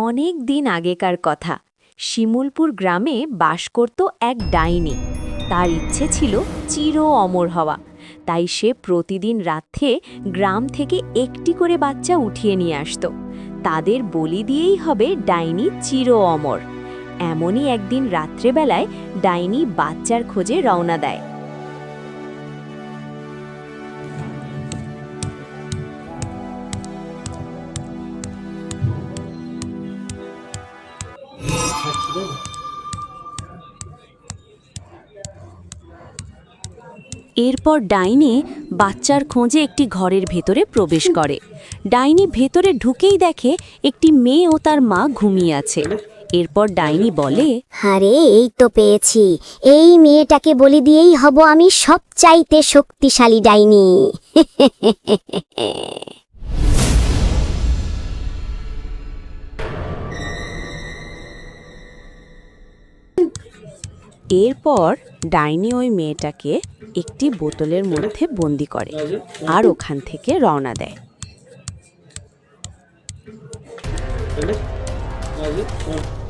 অনেক দিন আগেকার কথা। শিমুলপুর গ্রামে বাস করত এক ডাইনি। তার ইচ্ছে ছিল চির অমর হওয়া। তাই সে প্রতিদিন রাতে গ্রাম থেকে একটি করে বাচ্চা উঠিয়ে নিয়ে আসত। তাদের বলি দিয়েই হবে ডাইনি চির অমর। এমনই একদিন রাত্রেবেলায় ডাইনি বাচ্চার খোঁজে রওনা দেয়। এরপর ডাইনি বাচ্চার খোঁজে একটি ঘরের ভেতরে প্রবেশ করে। ডাইনি ভেতরে ঢুকেই দেখে একটি মেয়ে ও তার মা ঘুমিয়ে আছে। এরপর ডাইনি বলে, আরে এই তো পেয়েছি, এই মেয়েটাকে বলি দিয়েই হব আমি সবচাইতে শক্তিশালী ডাইনি। এরপর ডাইনি ওই মেয়েটাকে একটি বোতলের মধ্যে বন্দি করে আর ওখান থেকে রওনা দেয়। Öyle. Hadi.